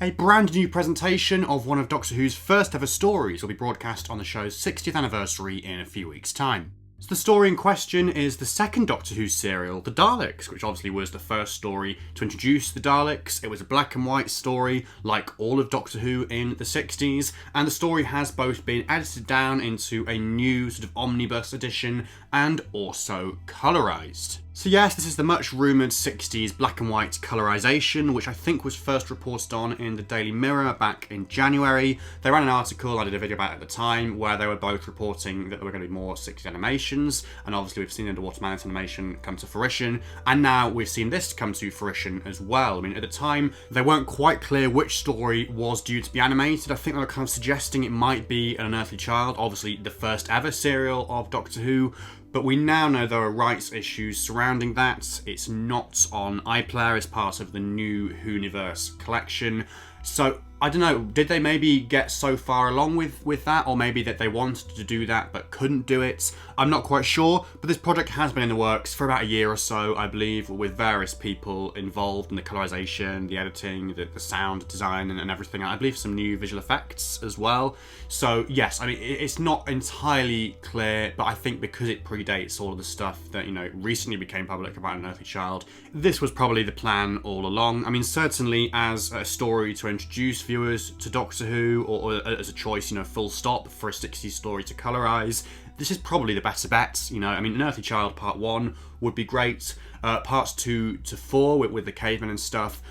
A brand new presentation of one of Doctor Who's first ever stories will be broadcast on the show's 60th anniversary in a few weeks' time. So the story in question is the second Doctor Who serial, The Daleks, which obviously was the first story to introduce the Daleks. It was a black and white story, like all of Doctor Who in the 60s, and the story has both been edited down into a new sort of omnibus edition and also colorised. So yes, this is the much rumoured 60s black and white colorisation, which I think was first reported on in the Daily Mirror back in January. They ran an article I did a video about at the time where they were both reporting that there were going to be more 60s animations, and obviously we've seen Underwater Man animation come to fruition, and now we've seen this come to fruition as well. I mean, at the time, they weren't quite clear which story was due to be animated. I think they were kind of suggesting it might be An Unearthly Child, obviously the first ever serial of Doctor Who, but we now know there are rights issues surrounding that. It's not on iPlayer as part of the new Whoniverse collection. So, I don't know, did they maybe get so far along with that, or maybe that they wanted to do that but couldn't do it? I'm not quite sure, but this project has been in the works for about a year or so, I believe, with various people involved in the colorisation, the editing, the sound design and everything. I believe some new visual effects as well. So yes, I mean, it's not entirely clear, but I think because it predates all of the stuff that, you know, recently became public about An Unearthly Child, this was probably the plan all along. I mean, certainly as a story to introduce viewers to Doctor Who, or as a choice, you know, full stop for a 60s story to colorise, this is probably the better bet. You know, I mean, An Unearthly Child Part 1 would be great. Parts 2 to 4 with the cavemen and stuff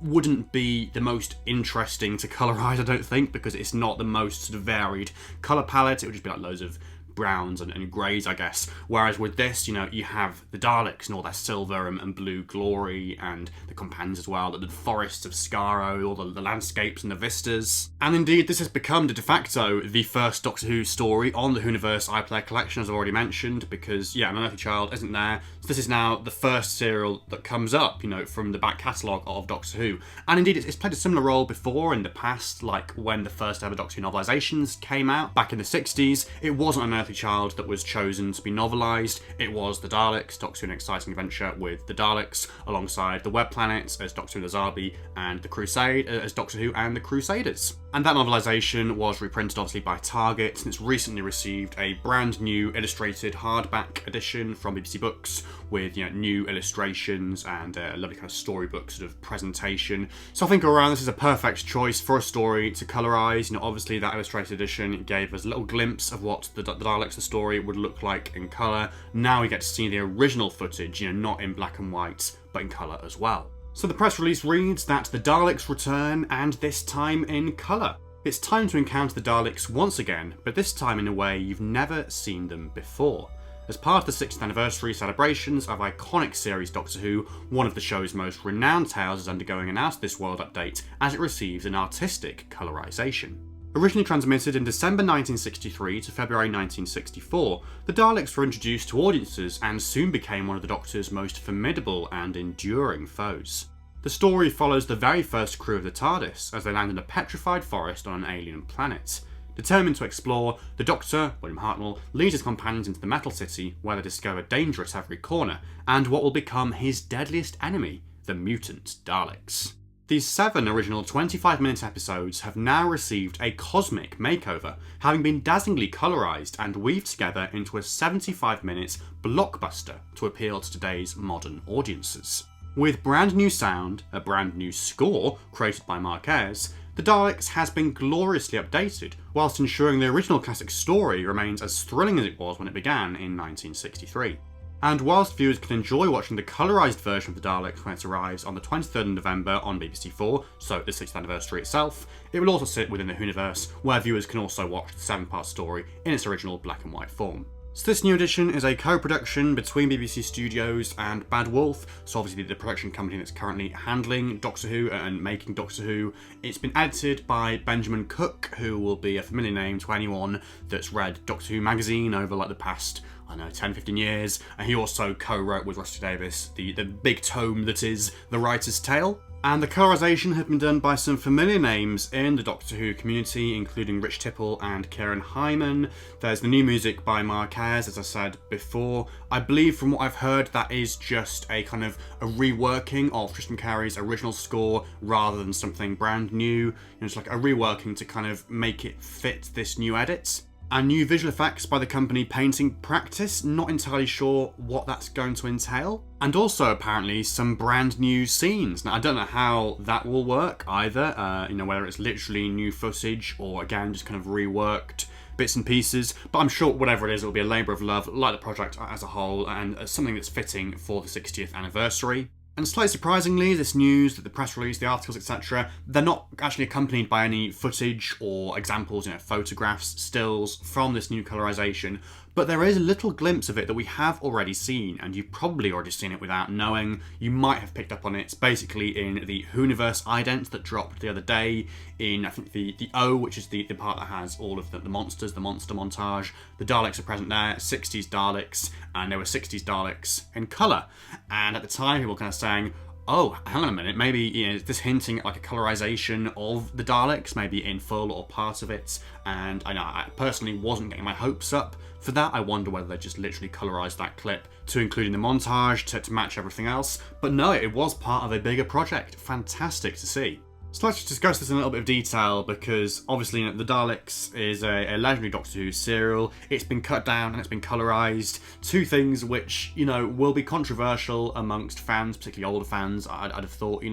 wouldn't be the most interesting to colorise, I don't think, because it's not the most sort of varied colour palette. It would just be like loads of browns and greys, I guess. Whereas with this, you know, you have the Daleks and all their silver and blue glory, and the companions as well, the forests of Skaro, all the landscapes and the vistas. And indeed, this has become de facto the first Doctor Who story on the Whoniverse iPlayer collection, as I've already mentioned, because, yeah, An Unearthly Child isn't there. So this is now the first serial that comes up, you know, from the back catalogue of Doctor Who. And indeed, it's played a similar role before in the past, like when the first ever Doctor Who novelisations came out back in the 60s. It wasn't An Unearthly Child that was chosen to be novelised. It was the Daleks, Doctor Who: An Exciting Adventure with the Daleks, alongside the Web Planets as Doctor Who and the Zarbi, and the Crusade as Doctor Who and the Crusaders. And that novelisation was reprinted obviously by Target, and it's recently received a brand new illustrated hardback edition from BBC Books with, you know, new illustrations and a lovely kind of storybook sort of presentation. So I think all around this is a perfect choice for a story to colorise. You know, obviously that illustrated edition gave us a little glimpse of what the Daleks, the story, would look like in colour. Now we get to see the original footage, you know, not in black and white, but in colour as well. So the press release reads that the Daleks return, and this time in colour. It's time to encounter the Daleks once again, but this time in a way you've never seen them before. As part of the 60th anniversary celebrations of iconic series Doctor Who, one of the show's most renowned tales is undergoing an out-of-this-world update as it receives an artistic colorisation. Originally transmitted in December 1963 to February 1964, the Daleks were introduced to audiences and soon became one of the Doctor's most formidable and enduring foes. The story follows the very first crew of the TARDIS as they land in a petrified forest on an alien planet. Determined to explore, the Doctor, William Hartnell, leads his companions into the Metal City, where they discover danger at every corner, and what will become his deadliest enemy, the mutant Daleks. These 7 original 25-minute episodes have now received a cosmic makeover, having been dazzlingly colorised and weaved together into a 75-minute blockbuster to appeal to today's modern audiences. With brand new sound, a brand new score created by Marquez, the Daleks has been gloriously updated, whilst ensuring the original classic story remains as thrilling as it was when it began in 1963. And whilst viewers can enjoy watching the colorised version of the Daleks when it arrives on the 23rd of November on BBC4, so the 6th anniversary itself, it will also sit within the Whoniverse, where viewers can also watch the 7-part story in its original black and white form. So this new edition is a co-production between BBC Studios and Bad Wolf, so obviously the production company that's currently handling Doctor Who and making Doctor Who. It's been edited by Benjamin Cook, who will be a familiar name to anyone that's read Doctor Who magazine over like the past, I don't know, 10, 15 years, and he also co-wrote with Rusty Davies the big tome that is The Writer's Tale. And the colorisation had been done by some familiar names in the Doctor Who community, including Rich Tipple and Kieran Hyman. There's the new music by Marquez, as I said before. I believe from what I've heard that is just a kind of a reworking of Tristan Carey's original score rather than something brand new. It's like a reworking to kind of make it fit this new edit. And new visual effects by the company Painting Practice, not entirely sure what that's going to entail. And also apparently some brand new scenes. Now I don't know how that will work either, whether it's literally new footage or again just kind of reworked bits and pieces, but I'm sure whatever it is, it'll be a labour of love, like the project as a whole, and something that's fitting for the 60th anniversary. And slightly surprisingly, this news, that the press release, the articles, etc., they're not actually accompanied by any footage or examples, photographs, stills from this new colorisation. But there is a little glimpse of it that we have already seen, and you've probably already seen it without knowing. You might have picked up on it. It's basically in the Whoniverse ident that dropped the other day, in I think the O, which is the part that has all of the monsters, the monster montage. The Daleks are present there, 60s Daleks, and there were 60s Daleks in colour. And at the time, people were kind of saying, oh, hang on a minute, maybe is this hinting at like a colorisation of the Daleks, maybe in full or part of it? And I know I personally wasn't getting my hopes up for that. I wonder whether they just literally colorised that clip to include in the montage to match everything else. But no, it was part of a bigger project. Fantastic to see. So let's discuss this in a little bit of detail, because obviously the Daleks is a legendary Doctor Who serial. It's been cut down and it's been colorised. Two things which, will be controversial amongst fans, particularly older fans, I'd have thought,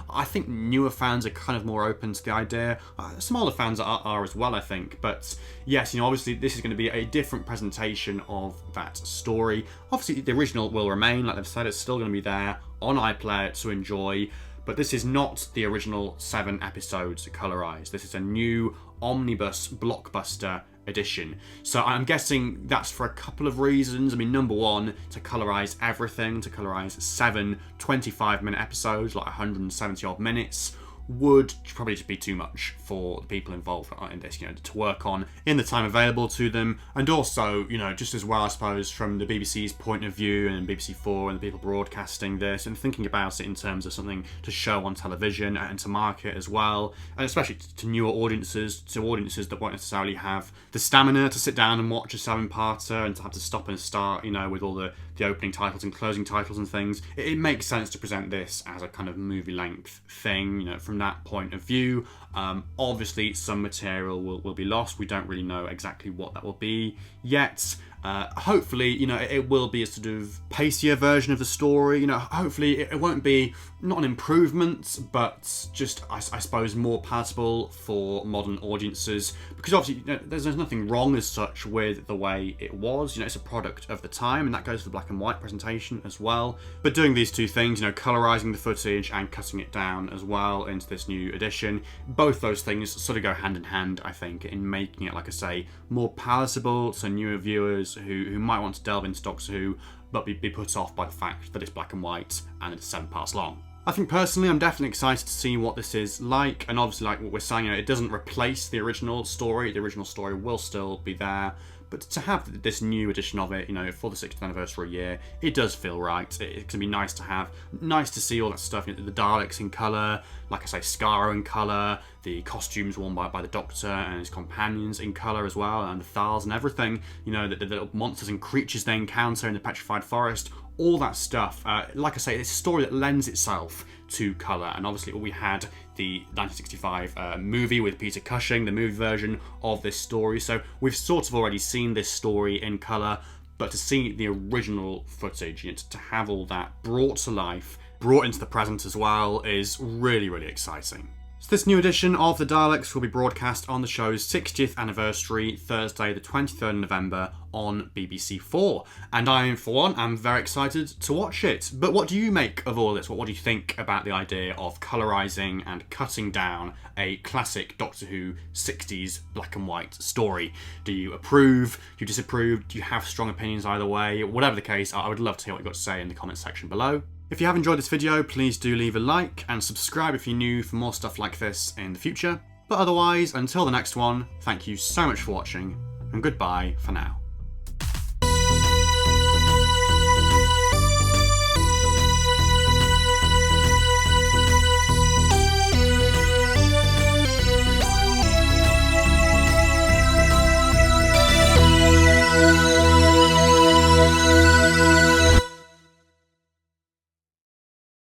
I think newer fans are kind of more open to the idea. Some older fans are as well, I think. But yes, obviously this is going to be a different presentation of that story. Obviously the original will remain, like they've said, it's still going to be there on iPlayer to enjoy. But this is not the original 7 episodes colorised. This is a new omnibus blockbuster edition. So I'm guessing that's for a couple of reasons. I mean, number one, to colorise everything, to colorise 7 25-minute episodes, like 170 odd minutes, would probably just be too much for the people involved in this, to work on in the time available to them. And also, just as well, I suppose, from the BBC's point of view and BBC 4 and the people broadcasting this and thinking about it in terms of something to show on television and to market as well, and especially to newer audiences, to audiences that won't necessarily have the stamina to sit down and watch a 7-parter and to have to stop and start, with all the opening titles and closing titles and things. It makes sense to present this as a kind of movie-length thing, from that point of view. Obviously, some material will be lost. We don't really know exactly what that will be yet. Hopefully, it will be a sort of pacier version of the story. Hopefully it won't be, not an improvement, but just, I suppose, more palatable for modern audiences. Because obviously, there's nothing wrong as such with the way it was. It's a product of the time, and that goes for the black and white presentation as well. But doing these two things, colorising the footage and cutting it down as well into this new edition, both those things sort of go hand in hand, I think, in making it, like I say, more palatable to newer viewers who might want to delve into Doctor Who, but be put off by the fact that it's black and white and it's 7 parts long. I think personally I'm definitely excited to see what this is like, and obviously like what we're saying, it doesn't replace the original story. The original story will still be there, but to have this new edition of it, for the 60th anniversary year, it does feel right. It's gonna be nice to have, nice to see all that stuff, the Daleks in colour, like I say, Skaro in colour, the costumes worn by the Doctor and his companions in colour as well, and the Thals and everything, the little monsters and creatures they encounter in the Petrified Forest, all that stuff. Like I say, it's a story that lends itself to colour, and obviously we had the 1965 movie with Peter Cushing, the movie version of this story, so we've sort of already seen this story in colour, but to see the original footage, to have all that brought to life, brought into the present as well, is really, really exciting. So this new edition of The Daleks will be broadcast on the show's 60th anniversary, Thursday the 23rd of November on BBC 4. And I, for one, am very excited to watch it. But what do you make of all this? What do you think about the idea of colorising and cutting down a classic Doctor Who 60s black and white story? Do you approve? Do you disapprove? Do you have strong opinions either way? Whatever the case, I would love to hear what you've got to say in the comments section below. If you have enjoyed this video, please do leave a like and subscribe if you're new for more stuff like this in the future. But otherwise, until the next one, thank you so much for watching, and goodbye for now.